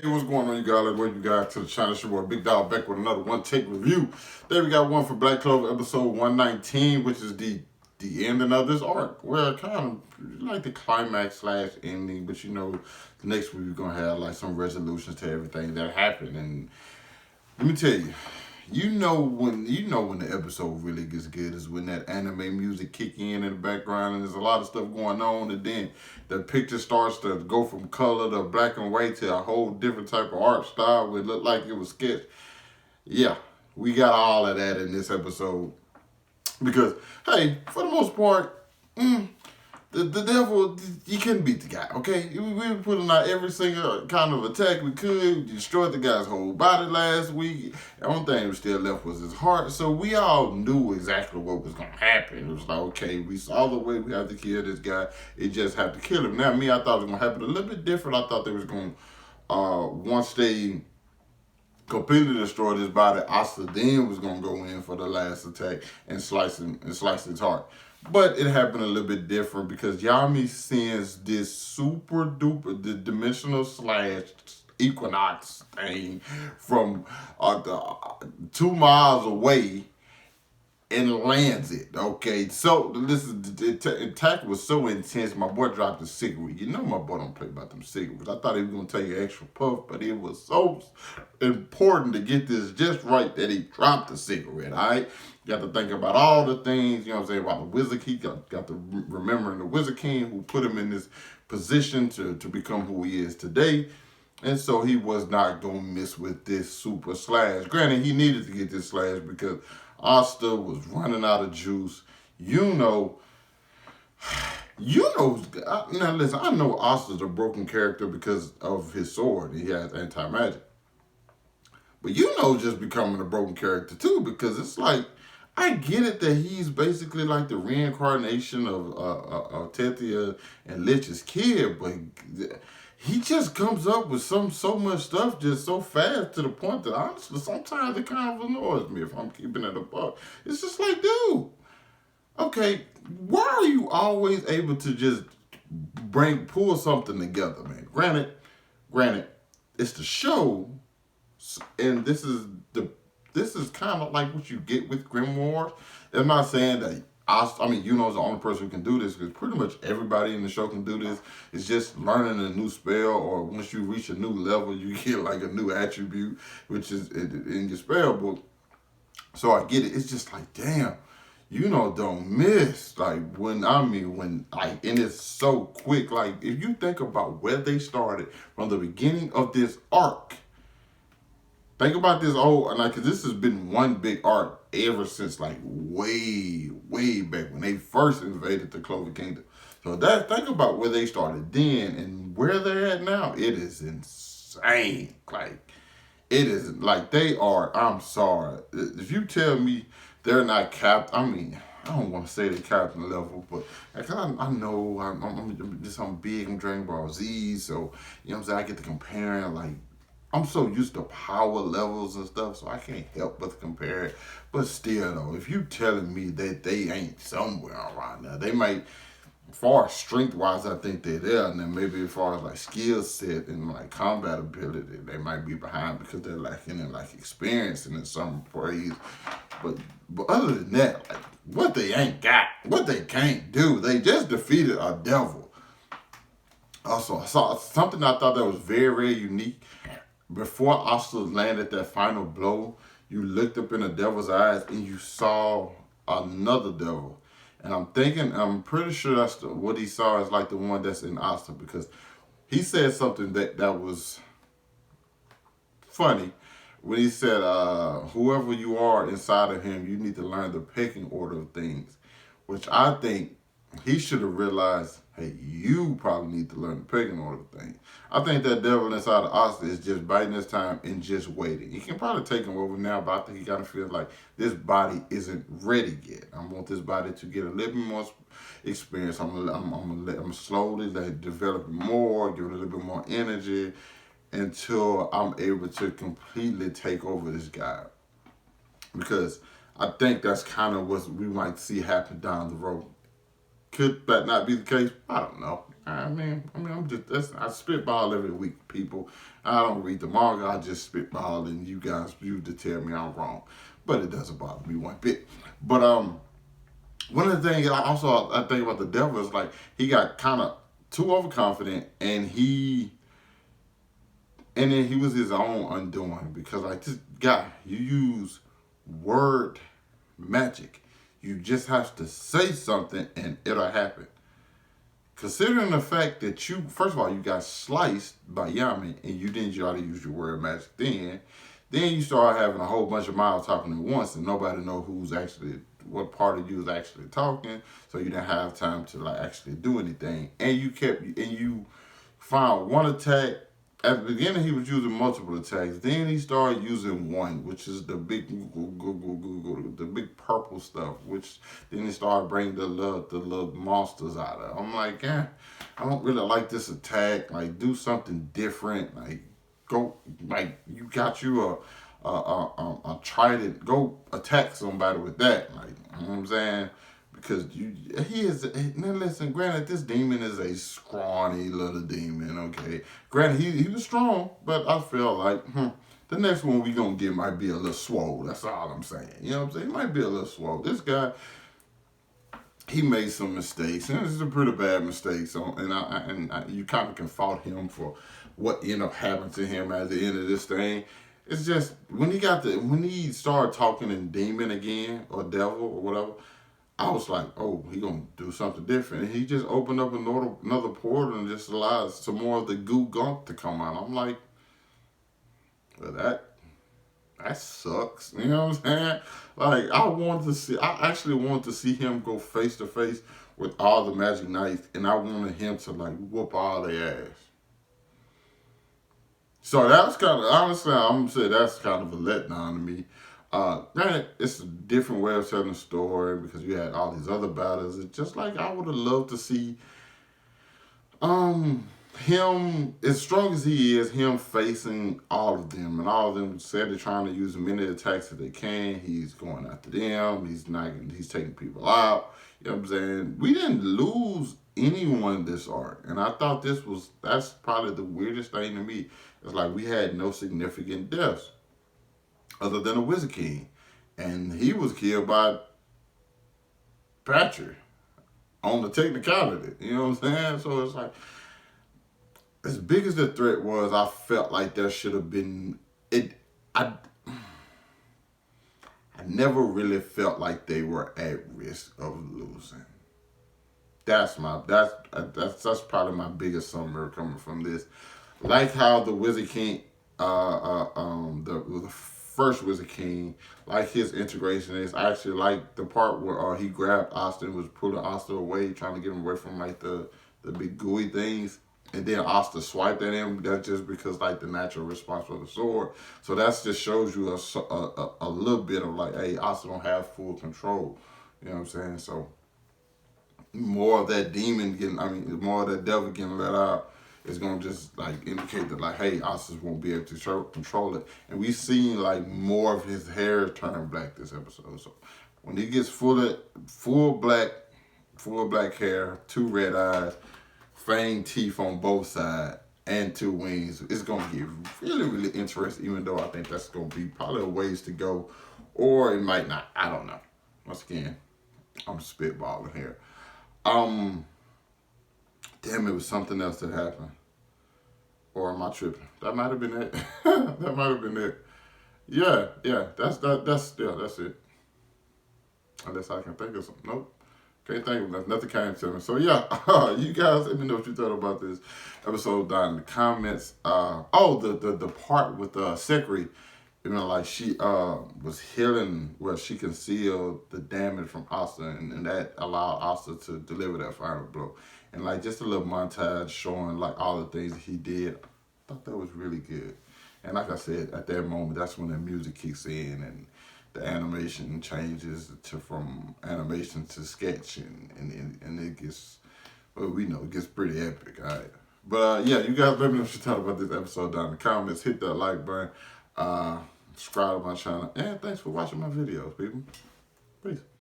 Hey, what's going on, you guys? Welcome you guys to the channel. It's your boy Big Dog back with another one take review. Today we got one for Black Clover episode 119, which is the ending of this arc. Well, kind of like the climax slash ending, but you know, next week we're gonna have like some resolutions to everything that happened. And let me tell you, you know when the episode really gets good is when that anime music kick in the background and there's a lot of stuff going on, and then the picture starts to go from color to black and white to a whole different type of art style where it looked like it was sketched. Yeah, we got all of that in this episode because hey, for the most part, the devil, you couldn't beat the guy, okay? We were putting out every single kind of attack we could. We destroyed the guy's whole body last week. The only thing that was still left was his heart. So we all knew exactly what was going to happen. It was like, okay, we saw the way we have to kill this guy. It just have to kill him. Now, me, I thought it was going to happen a little bit different. I thought they was going to, once they completely destroyed his body, Asta then was gonna go in for the last attack and slice his heart. But it happened a little bit different because Yami sends this super duper the dimensional slash equinox thing from 2 miles away and lands it. Okay, so this is the attack was so intense. My boy dropped a cigarette. You know my boy don't play about them cigarettes. I thought he was gonna take an extra puff, but it was so important to get this just right that he dropped the cigarette. All right, you got to think about all the things. You know what I'm saying about the Wizard King. Got to remembering the Wizard King who put him in this position to become who he is today. And so he was not going to miss with this super slash. Granted, he needed to get this slash because Asta was running out of juice. Yuno, now listen, I know Asta's a broken character because of his sword. He has anti-magic. But Yuno's just becoming a broken character too because it's like, I get it that he's basically like the reincarnation of Tethia and Lich's kid, but he just comes up with so much stuff just so fast to the point that honestly sometimes it kind of annoys me if I'm keeping it a buck. It's just like, dude, okay, why are you always able to just pull something together, man? Granted, it's the show, and this is kind of like what you get with grimoires. I'm not saying that I mean, Yuno's the only person who can do this because pretty much everybody in the show can do this. It's just learning a new spell, or once you reach a new level, you get like a new attribute, which is in your spell book. So I get it. It's just like, damn, don't miss. Like and it's so quick. Like if you think about where they started from the beginning of this arc. Think about this old, like, cause this has been one big arc ever since, like, way back when they first invaded the Clover Kingdom. So think about where they started then and where they're at now. It is insane. Like, it is like they are. I'm sorry if you tell me they're not capped. I mean, I don't want to say they're captain level, but like, I know I'm big. I'm Dragon Ball Z, so you know what I'm saying. I get to comparing like. I'm so used to power levels and stuff, so I can't help but compare it. But still, though, if you telling me that they ain't somewhere around there, they might, as far as strength-wise, I think they're there. And then maybe as far as like skill set and like combat ability, they might be behind because they're lacking in like experience and in some ways. But other than that, like what they ain't got, what they can't do, they just defeated a devil. Also, I saw something I thought that was very unique. Before Asta landed that final blow, you looked up in the devil's eyes and you saw another devil. And I'm pretty sure that's what he saw is like the one that's in Asta because he said something that was funny when he said, whoever you are inside of him, you need to learn the pecking order of things, which I think he should have realized, hey, you probably need to learn the pecking order thing. I think that devil inside of Asta is just biding his time and just waiting. He can probably take him over now, but I think he kind of feels like this body isn't ready yet. I want this body to get a little bit more experience. I'm slowly like developing more, give it a little bit more energy until I'm able to completely take over this guy. Because I think that's kind of what we might see happen down the road. Could that not be the case? I don't know. I spitball every week, people. I don't read the manga. I just spitball, and you to tell me I'm wrong, but it doesn't bother me one bit. But one of the things I think about the devil is like he got kind of too overconfident, and then he was his own undoing because like this guy, you use word magic. You just have to say something and it'll happen. Considering the fact that first of all, you got sliced by Yami and you didn't try to use your word magic then you start having a whole bunch of mouths talking at once and nobody know what part of you is actually talking, so you didn't have time to like actually do anything. And you found one attack. At the beginning, he was using multiple attacks. Then he started using one, which is the big, the big purple stuff. Which then he started bringing the little monsters out of. I'm like, I don't really like this attack. Like, do something different. Like, go, like you got you a trident. Go attack somebody with that. Like, you know what I'm saying? Because now listen, granted, this demon is a scrawny little demon, okay? Granted, he was strong, but I feel like, the next one we gonna get might be a little swole. That's all I'm saying. You know what I'm saying? He might be a little swole. This guy, he made some mistakes, and it's a pretty bad mistake. So, you kind of can fault him for what ended up happening to him at the end of this thing. It's just, when he started talking in demon again, or devil, or whatever, I was like, oh, he gonna do something different. And he just opened up another portal and just allowed some more of the goo gunk to come out. I'm like, well, that sucks. You know what I'm saying? Like, I actually wanted to see him go face to face with all the Magic Knights, and I wanted him to like whoop all their ass. So that's kind of, honestly, I'm gonna say that's kind of a letdown to me. Granted, it's a different way of telling the story because you had all these other battles. It's just like I would have loved to see him, as strong as he is, him facing all of them. And all of them said they're trying to use as many attacks as they can. He's going after them. He's taking people out. You know what I'm saying? We didn't lose anyone this arc. And I thought that's probably the weirdest thing to me. It's like we had no significant deaths other than a Wizard King. And he was killed by Patrick on the technicality. You know what I'm saying? So it's like, as big as the threat was, I felt like there should have been I never really felt like they were at risk of losing. That's probably my biggest summary coming from this. Like how the Wizard King, the first Wizard King, like his integration is. I actually like the part where he grabbed Asta and was pulling Asta away, trying to get him away from like the big gooey things. And then Asta swiped at him. That's just because like the natural response for the sword. So that just shows you a little bit of like, hey, Asta don't have full control. You know what I'm saying? So more of that more of that devil getting let out is gonna just like indicate that like, hey, Asta won't be able to control it. And we've seen like more of his hair turn black this episode. So when he gets full black hair, 2 red eyes, fang teeth on both sides, and 2 wings, it's gonna get really, really interesting. Even though I think that's gonna be probably a ways to go, or it might not. I don't know. Once again, I'm spitballing here. Damn, it was something else that happened. Or am I tripping? That might have been it. That might have been it. Yeah, that's it. Unless I can think of something. Nope. Can't think of nothing. Nothing came to me. So yeah, you guys let me know what you thought about this episode down in the comments. The part with Sekri, like she was healing where she concealed the damage from Asta, and that allowed Asta to deliver that final blow. And like just a little montage showing like all the things that he did. I thought that was really good. And like I said, at that moment, that's when the music kicks in and the animation changes from animation to sketch, and it gets, well, we know it gets pretty epic. All right. But yeah, you guys let me know what you thought about this episode down in the comments. Hit that like button, subscribe to my channel, and thanks for watching my videos, people. Peace.